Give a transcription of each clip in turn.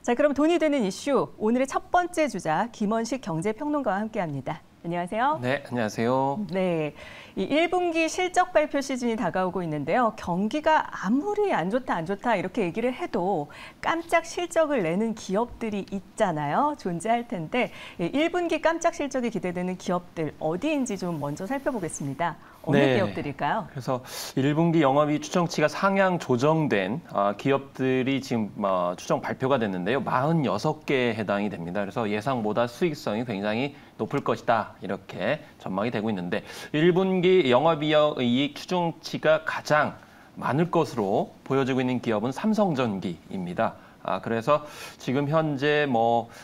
자, 그럼 돈이 되는 이슈, 오늘의 첫 번째 주자 김원식 경제평론가와 함께합니다. 안녕하세요. 네, 안녕하세요. 네, 이 1분기 실적 발표 시즌이 다가오고 있는데요. 경기가 아무리 안 좋다 이렇게 얘기를 해도 깜짝 실적을 내는 기업들이 있잖아요. 존재할 텐데 1분기 깜짝 실적이 기대되는 기업들 어디인지 좀 먼저 살펴보겠습니다. 어느 기업들일까요? 그래서 1분기 영업이익 추정치가 상향 조정된 기업들이 지금 추정 발표가 됐는데요. 46개에 해당이 됩니다. 그래서 예상보다 수익성이 굉장히 높을 것이다. 이렇게 전망이 되고 있는데 1분기 영업이익 추정치가 가장 많을 것으로 보여지고 있는 기업은 삼성전기입니다. 그래서 지금 현재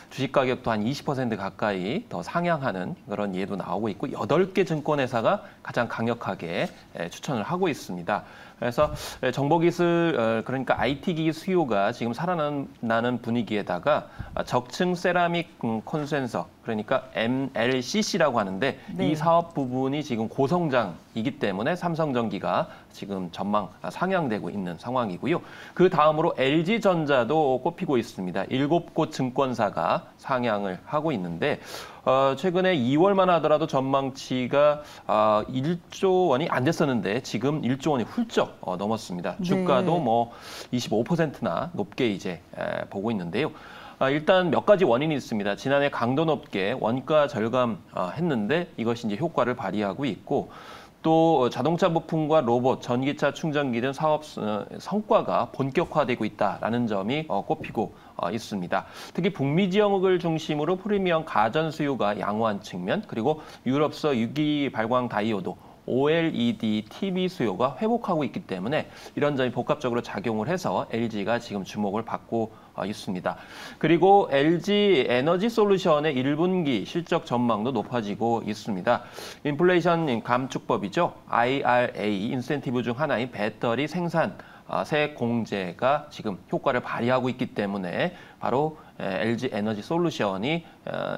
주식 가격도 한 20% 가까이 더 상향하는 그런 예도 나오고 있고 8개 증권회사가 가장 강력하게 추천을 하고 있습니다. 그래서 정보기술, 그러니까 IT기기 수요가 지금 살아나는 분위기에다가 적층 세라믹 콘센서, 그러니까 MLCC라고 하는데 이 사업 부분이 지금 고성장이기 때문에 삼성전기가 지금 전망 상향되고 있는 상황이고요. 그 다음으로 LG전자도 꼽히고 있습니다. 7곳 증권사가 상향을 하고 있는데 최근에 2월만 하더라도 전망치가 1조 원이 안 됐었는데 지금 1조 원이 훌쩍 넘었습니다. 주가도 25%나 높게 이제 보고 있는데요. 일단 몇 가지 원인이 있습니다. 지난해 강도 높게 원가 절감했는데 이것이 이제 효과를 발휘하고 있고 또 자동차 부품과 로봇, 전기차 충전기 등 사업 성과가 본격화되고 있다라는 점이 꼽히고 있습니다. 특히 북미 지역을 중심으로 프리미엄 가전 수요가 양호한 측면, 그리고 유럽서 유기 발광 다이오드, OLED TV 수요가 회복하고 있기 때문에 이런 점이 복합적으로 작용을 해서 LG가 지금 주목을 받고 있습니다. 그리고 LG 에너지 솔루션의 1분기 실적 전망도 높아지고 있습니다. 인플레이션 감축법이죠. IRA 인센티브 중 하나인 배터리 생산 세액 공제가 지금 효과를 발휘하고 있기 때문에 바로 LG 에너지 솔루션이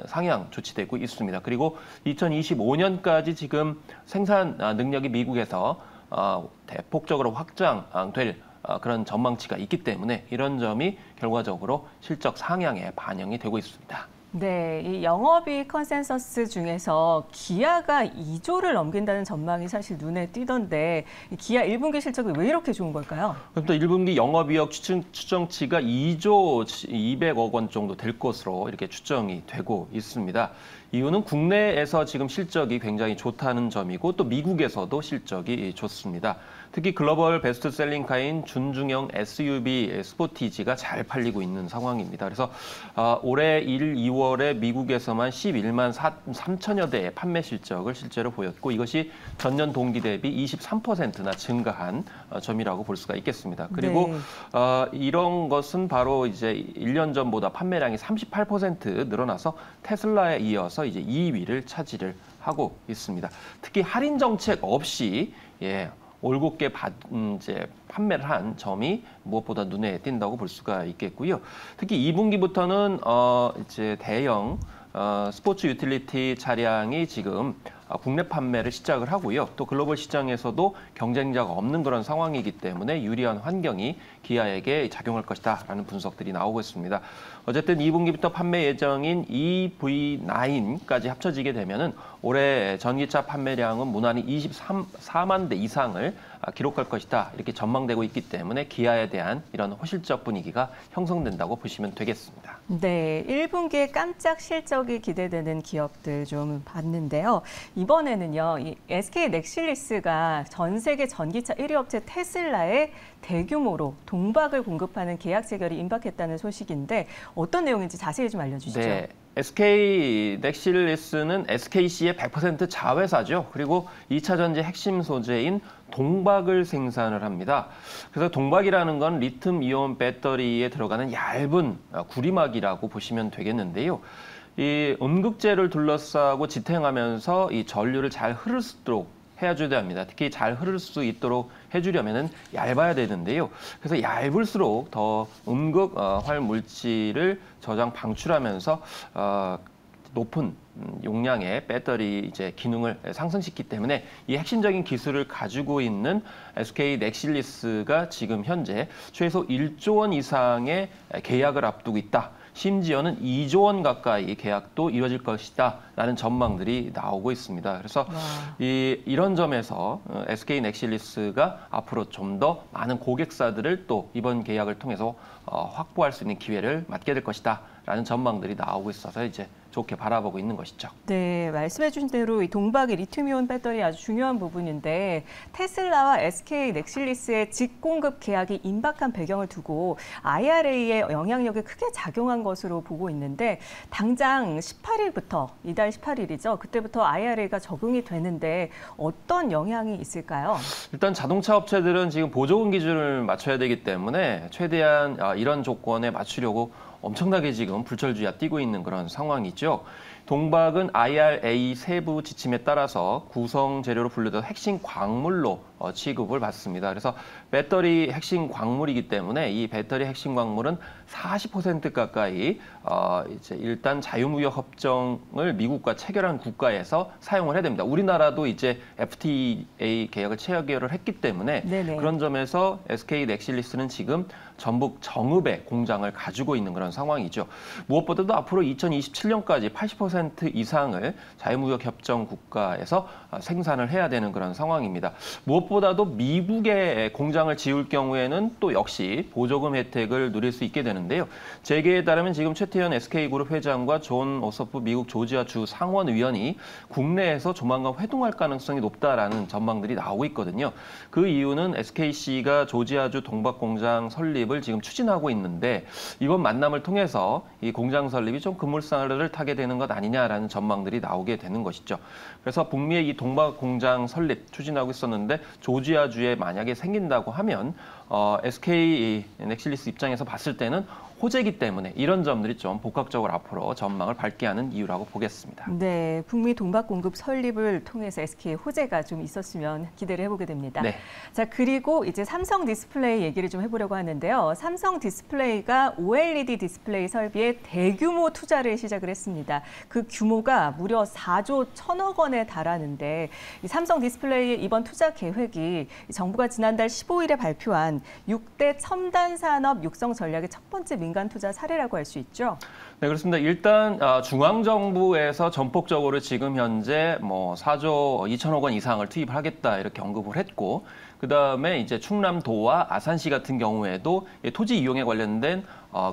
상향 조치되고 있습니다. 그리고 2025년까지 지금 생산 능력이 미국에서 대폭적으로 확장될 그런 전망치가 있기 때문에 이런 점이 결과적으로 실적 상향에 반영이 되고 있습니다. 네, 이 영업이익 컨센서스 중에서 기아가 2조를 넘긴다는 전망이 사실 눈에 띄던데 기아 1분기 실적이 왜 이렇게 좋은 걸까요? 그럼 또 1분기 영업이익 추정치가 2조 200억 원 정도 될 것으로 이렇게 추정이 되고 있습니다. 이유는 국내에서 지금 실적이 굉장히 좋다는 점이고 또 미국에서도 실적이 좋습니다. 특히 글로벌 베스트셀링카인 준중형 SUV 스포티지가 잘 팔리고 있는 상황입니다. 그래서 올해 1, 2월에 미국에서만 11만 3천여 대의 판매 실적을 실제로 보였고 이것이 전년 동기 대비 23%나 증가한 점이라고 볼 수가 있겠습니다. 그리고 이런 것은 바로 이제 1년 전보다 판매량이 38% 늘어나서 테슬라에 이어서 이제 2위를 차지를 하고 있습니다. 특히 할인 정책 없이 올곧게 이제 판매를 한 점이 무엇보다 눈에 띈다고 볼 수가 있겠고요. 특히 2분기부터는 이제 대형 스포츠 유틸리티 차량이 지금 국내 판매를 시작을 하고요. 또 글로벌 시장에서도 경쟁자가 없는 그런 상황이기 때문에 유리한 환경이 기아에게 작용할 것이다라는 분석들이 나오고 있습니다. 어쨌든 2분기부터 판매 예정인 EV9까지 합쳐지게 되면은 올해 전기차 판매량은 무난히 24만 대 이상을 기록할 것이다. 이렇게 전망되고 있기 때문에 기아에 대한 이런 호실적 분위기가 형성된다고 보시면 되겠습니다. 네, 1분기에 깜짝 실적이 기대되는 기업들 좀 봤는데요. 이번에는요, 이 SK 넥실리스가 전 세계 전기차 1위 업체 테슬라에 대규모로 동박을 공급하는 계약 체결이 임박했다는 소식인데 어떤 내용인지 자세히 좀 알려주시죠. 네. SK 넥실리스는 SKC의 100% 자회사죠. 그리고 2차 전지 핵심 소재인 동박을 생산을 합니다. 그래서 동박이라는 건 리튬 이온 배터리에 들어가는 얇은 구리막이라고 보시면 되겠는데요. 이 음극재를 둘러싸고 지탱하면서 이 전류를 잘 흐를 수 있도록 해줘야 합니다. 특히 잘 흐를 수 있도록 해주려면 얇아야 되는데요. 그래서 얇을수록 더 음극 활 물질을 저장 방출하면서 높은 용량의 배터리 이제 기능을 상승시키기 때문에 이 핵심적인 기술을 가지고 있는 SK 넥실리스가 지금 현재 최소 1조 원 이상의 계약을 앞두고 있다. 심지어는 2조 원 가까이 계약도 이뤄질 것이다 라는 전망들이 나오고 있습니다. 그래서 이런 점에서 SK 넥실리스가 앞으로 좀 더 많은 고객사들을 또 이번 계약을 통해서 확보할 수 있는 기회를 맞게 될 것이다 라는 전망들이 나오고 있어서 이제 좋게 바라보고 있는 것이죠. 네, 말씀해 주신 대로 이 동박이 리튬이온 배터리 아주 중요한 부분인데 테슬라와 SK 넥실리스의 직공급 계약이 임박한 배경을 두고 IRA의 영향력이 크게 작용한 것으로 보고 있는데 당장 18일부터 이달 18일이죠. 그때부터 IRA가 적용이 되는데 어떤 영향이 있을까요? 일단 자동차 업체들은 지금 보조금 기준을 맞춰야 되기 때문에 최대한 이런 조건에 맞추려고 엄청나게 지금 불철주야 뛰고 있는 그런 상황이죠. 동박은 IRA 세부 지침에 따라서 구성 재료로 분류된 핵심 광물로 취급을 받습니다. 그래서 배터리 핵심 광물이기 때문에 이 배터리 핵심 광물은 40% 가까이 이제 일단 자유무역 협정을 미국과 체결한 국가에서 사용을 해야 됩니다. 우리나라도 이제 FTA 계약을 체결을 했기 때문에 네네. 그런 점에서 SK 넥실리스는 지금 전북 정읍에 공장을 가지고 있는 그런 상황이죠. 무엇보다도 앞으로 2027년까지 80% 이상을 자유무역 협정 국가에서 생산을 해야 되는 그런 상황입니다. 무엇보다도 미국에 공장을 지을 경우에는 또 역시 보조금 혜택을 누릴 수 있게 되는데요. 재계에 따르면 지금 최태현 SK그룹 회장과 존 오서프 미국 조지아주 상원의원이 국내에서 조만간 회동할 가능성이 높다라는 전망들이 나오고 있거든요. 그 이유는 SKC가 조지아주 동박 공장 설립을 지금 추진하고 있는데 이번 만남을 통해서 이 공장 설립이 좀 급물살을 타게 되는 것 아니냐라는 전망들이 나오게 되는 것이죠. 그래서 북미의 이 동박 공장 설립 추진하고 있었는데 조지아주에 만약에 생긴다고 하면 SK 넥실리스 입장에서 봤을 때는 호재이기 때문에 이런 점들이 좀 복합적으로 앞으로 전망을 밝게 하는 이유라고 보겠습니다. 네, 북미 동박 공급 설립을 통해서 SK의 호재가 좀 있었으면 기대를 해보게 됩니다. 네. 자, 그리고 이제 삼성 디스플레이 얘기를 좀 해보려고 하는데요. 삼성 디스플레이가 OLED 디스플레이 설비에 대규모 투자를 시작을 했습니다. 그 규모가 무려 4조 1천억 원에 달하는데 이 삼성 디스플레이의 이번 투자 계획이 정부가 지난달 15일에 발표한 6대 첨단 산업 육성 전략의 첫 번째 민간 투자 사례라고 할 수 있죠. 네, 그렇습니다. 일단 중앙정부에서 전폭적으로 지금 현재 4조 2천억 원 이상을 투입을 하겠다 이렇게 언급을 했고 그다음에 이제 충남도와 아산시 같은 경우에도 토지 이용에 관련된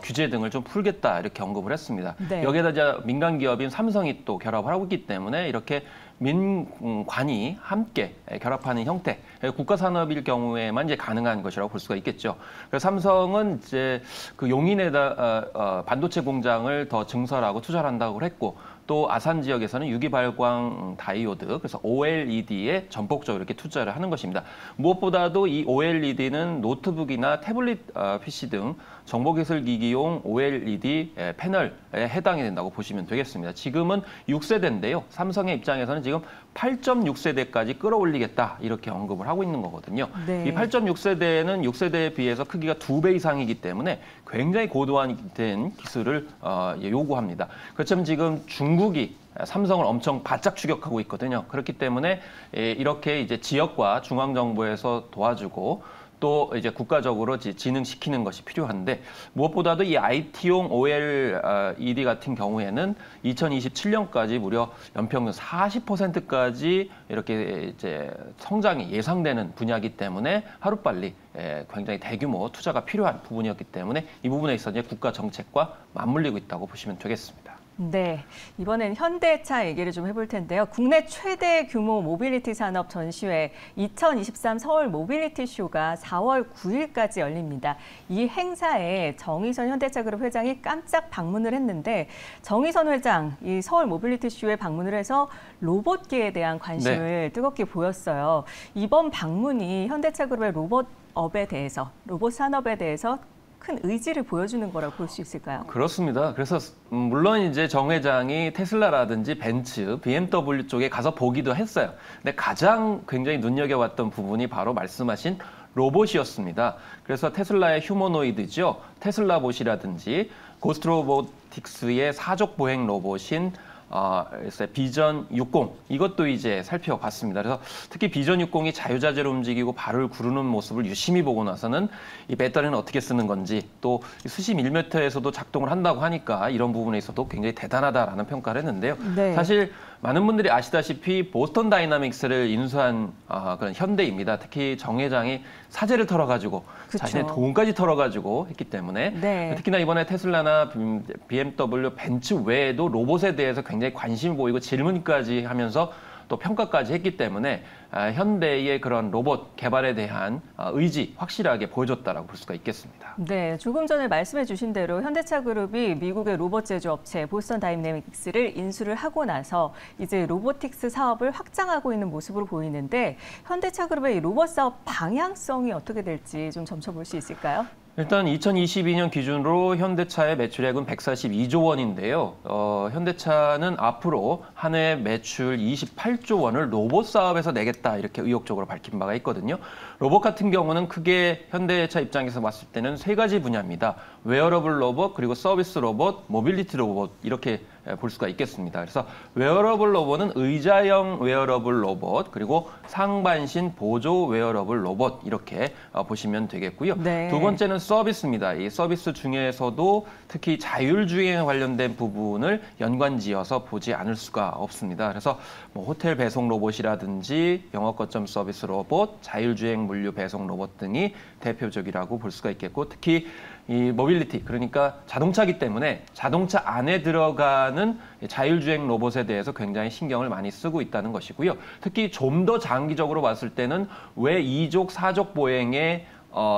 규제 등을 좀 풀겠다 이렇게 언급을 했습니다. 네. 여기에다 이제 민간 기업인 삼성이 또 결합을 하고 있기 때문에 이렇게 민관이 함께 결합하는 형태, 국가 산업일 경우에만 이제 가능한 것이라고 볼 수가 있겠죠. 그래서 삼성은 이제 그 용인에다 반도체 공장을 더 증설하고 투자를 한다고 했고 또 아산 지역에서는 유기발광 다이오드, 그래서 OLED에 전폭적으로 이렇게 투자를 하는 것입니다. 무엇보다도 이 OLED는 노트북이나 태블릿 PC 등 정보기술기기용 OLED 패널에 해당이 된다고 보시면 되겠습니다. 지금은 6세대인데요. 삼성의 입장에서는 지금 8.6세대까지 끌어올리겠다 이렇게 언급을 하고 있는 거거든요. 네. 이 8.6세대는 6세대에 비해서 크기가 2배 이상이기 때문에 굉장히 고도화된 기술을 요구합니다. 그렇지만 지금 중국이 삼성을 엄청 바짝 추격하고 있거든요. 그렇기 때문에 이렇게 이제 지역과 중앙정부에서 도와주고 또 이제 국가적으로 진흥시키는 것이 필요한데 무엇보다도 이 IT용 OLED 같은 경우에는 2027년까지 무려 연평균 40%까지 이렇게 이제 성장이 예상되는 분야이기 때문에 하루빨리 굉장히 대규모 투자가 필요한 부분이었기 때문에 이 부분에 있어서 이제 국가 정책과 맞물리고 있다고 보시면 되겠습니다. 네, 이번엔 현대차 얘기를 좀 해볼 텐데요. 국내 최대 규모 모빌리티 산업 전시회 2023 서울 모빌리티 쇼가 4월 9일까지 열립니다. 이 행사에 정의선 현대차그룹 회장이 깜짝 방문을 했는데 정의선 회장 이 서울 모빌리티 쇼에 방문을 해서 로봇계에 대한 관심을 뜨겁게 보였어요. 이번 방문이 현대차그룹의 로봇업에 대해서, 로봇 산업에 대해서 큰 의지를 보여주는 거라고 볼 수 있을까요? 그렇습니다. 그래서 물론 이제 정 회장이 테슬라라든지 벤츠, BMW 쪽에 가서 보기도 했어요. 근데 가장 굉장히 눈여겨봤던 부분이 바로 말씀하신 로봇이었습니다. 그래서 테슬라의 휴머노이드죠. 테슬라봇이라든지 고스트 로보틱스의 사족 보행 로봇인 비전 60 이것도 이제 살펴봤습니다. 그래서 특히 비전 60이 자유자재로 움직이고 발을 구르는 모습을 유심히 보고 나서는 이 배터리는 어떻게 쓰는 건지 또 수십 밀리미터에서도 작동을 한다고 하니까 이런 부분에 있어도 굉장히 대단하다라는 평가를 했는데요. 네. 사실 많은 분들이 아시다시피 보스턴 다이나믹스를 인수한 그런 현대입니다. 특히 정 회장이 사재를 털어가지고 그쵸. 자신의 돈까지 털어가지고 했기 때문에 네. 특히나 이번에 테슬라나 BMW, 벤츠 외에도 로봇에 대해서 굉장히 관심을 보이고 질문까지 하면서 또 평가까지 했기 때문에 현대의 그런 로봇 개발에 대한 의지 확실하게 보여줬다라고 볼 수가 있겠습니다. 네, 조금 전에 말씀해 주신 대로 현대차 그룹이 미국의 로봇 제조업체 보스턴 다이내믹스를 인수를 하고 나서 이제 로보틱스 사업을 확장하고 있는 모습으로 보이는데 현대차 그룹의 이 로봇 사업 방향성이 어떻게 될지 좀 점쳐볼 수 있을까요? 일단 2022년 기준으로 현대차의 매출액은 142조 원인데요. 현대차는 앞으로 한 해 매출 28조 원을 로봇 사업에서 내겠다 이렇게 의욕적으로 밝힌 바가 있거든요. 로봇 같은 경우는 크게 현대차 입장에서 봤을 때는 세 가지 분야입니다. 웨어러블 로봇, 그리고 서비스 로봇, 모빌리티 로봇 이렇게 볼 수가 있겠습니다. 그래서 웨어러블 로봇은 의자형 웨어러블 로봇, 그리고 상반신 보조 웨어러블 로봇 이렇게 보시면 되겠고요. 네. 두 번째는 서비스입니다. 이 서비스 중에서도 특히 자율주행에 관련된 부분을 연관지어서 보지 않을 수가 없습니다. 그래서 뭐 호텔 배송 로봇이라든지 영업 거점 서비스 로봇, 자율주행 물류 배송 로봇 등이 대표적이라고 볼 수가 있겠고, 특히 이 모빌리티, 그러니까 자동차기 때문에 자동차 안에 들어가는 자율주행 로봇에 대해서 굉장히 신경을 많이 쓰고 있다는 것이고요. 특히 좀 더 장기적으로 봤을 때는 왜 2족, 4족 보행에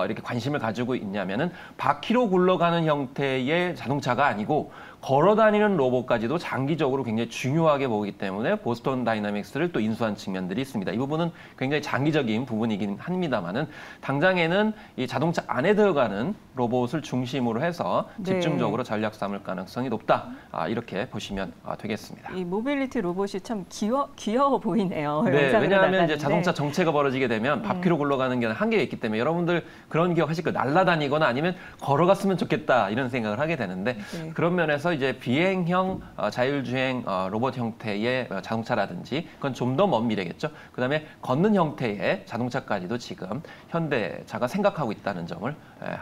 이렇게 관심을 가지고 있냐면은 바퀴로 굴러가는 형태의 자동차가 아니고 걸어다니는 로봇까지도 장기적으로 굉장히 중요하게 보기 때문에 보스턴 다이나믹스를 또 인수한 측면들이 있습니다. 이 부분은 굉장히 장기적인 부분이긴 합니다만은 당장에는 이 자동차 안에 들어가는 로봇을 중심으로 해서 집중적으로 전략 삼을 가능성이 높다. 이렇게 보시면 되겠습니다. 이 모빌리티 로봇이 참 귀여워 보이네요. 네, 왜냐하면 나가는데. 이제 자동차 정체가 벌어지게 되면 바퀴로 굴러가는 게 한계가 있기 때문에 여러분들 그런 기억 하실 거예요. 날아다니거나 아니면 걸어갔으면 좋겠다 이런 생각을 하게 되는데 네. 그런 면에서 이제 비행형 자율주행 로봇 형태의 자동차라든지 그건 좀 더 먼 미래겠죠. 그다음에 걷는 형태의 자동차까지도 지금 현대차가 생각하고 있다는 점을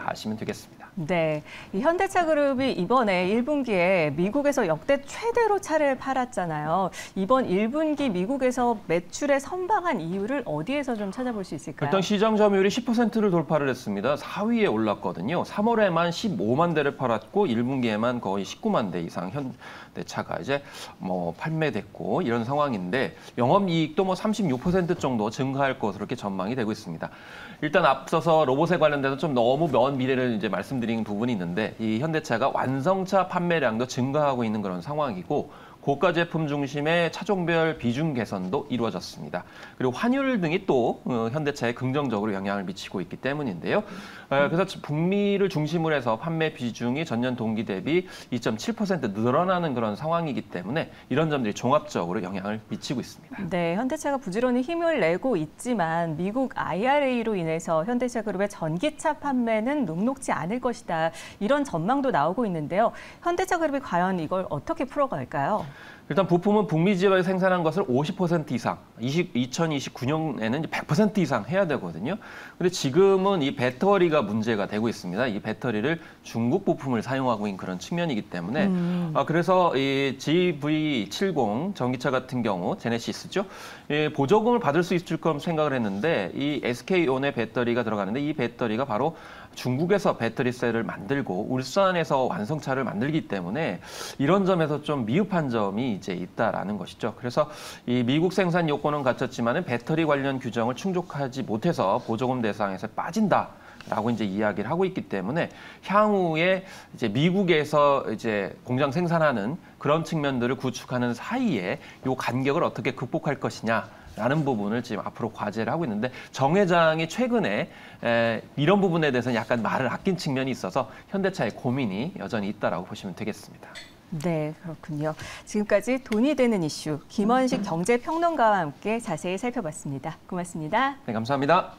아시면 되겠습니다. 네, 이 현대차 그룹이 이번에 1분기에 미국에서 역대 최대로 차를 팔았잖아요. 이번 1분기 미국에서 매출에 선방한 이유를 어디에서 좀 찾아볼 수 있을까요? 일단 시장 점유율이 10%를 돌파를 했습니다. 4위에 올랐거든요. 3월에만 15만 대를 팔았고 1분기에만 거의 19만 대 이상 현대차가 이제 뭐 판매됐고 이런 상황인데 영업이익도 뭐 36% 정도 증가할 것으로 이렇게 전망이 되고 있습니다. 일단 앞서서 로봇에 관련돼서 좀 너무 먼 미래를 이제 말씀드린 부분이 있는데 이 현대차가 완성차 판매량도 증가하고 있는 그런 상황이고 고가 제품 중심의 차종별 비중 개선도 이루어졌습니다. 그리고 환율 등이 또 현대차에 긍정적으로 영향을 미치고 있기 때문인데요. 그래서 북미를 중심으로 해서 판매 비중이 전년 동기 대비 2.7% 늘어나는 그런 상황이기 때문에 이런 점들이 종합적으로 영향을 미치고 있습니다. 네, 현대차가 부지런히 힘을 내고 있지만 미국 IRA로 인해서 현대차 그룹의 전기차 판매는 녹록지 않을 것이다. 이런 전망도 나오고 있는데요. 현대차 그룹이 과연 이걸 어떻게 풀어갈까요? 일단 부품은 북미 지역에 생산한 것을 50% 이상, 2029년에는 100% 이상 해야 되거든요. 근데 지금은 이 배터리가 문제가 되고 있습니다. 이 배터리를 중국 부품을 사용하고 있는 그런 측면이기 때문에 그래서 이 GV70 전기차 같은 경우 제네시스죠. 보조금을 받을 수 있을 거라고 생각을 했는데 이 SK온의 배터리가 들어가는데 이 배터리가 바로 중국에서 배터리 셀을 만들고 울산에서 완성차를 만들기 때문에 이런 점에서 좀 미흡한 점이 이제 있다라는 것이죠. 그래서 이 미국 생산 요건은 갖췄지만은 배터리 관련 규정을 충족하지 못해서 보조금 대상에서 빠진다라고 이제 이야기를 하고 있기 때문에 향후에 이제 미국에서 이제 공장 생산하는 그런 측면들을 구축하는 사이에 요 간격을 어떻게 극복할 것이냐. 라는 부분을 지금 앞으로 과제를 하고 있는데 정 회장이 최근에 이런 부분에 대해서는 약간 말을 아낀 측면이 있어서 현대차의 고민이 여전히 있다라고 보시면 되겠습니다. 네, 그렇군요. 지금까지 돈이 되는 이슈 김원식 경제평론가와 함께 자세히 살펴봤습니다. 고맙습니다. 네, 감사합니다.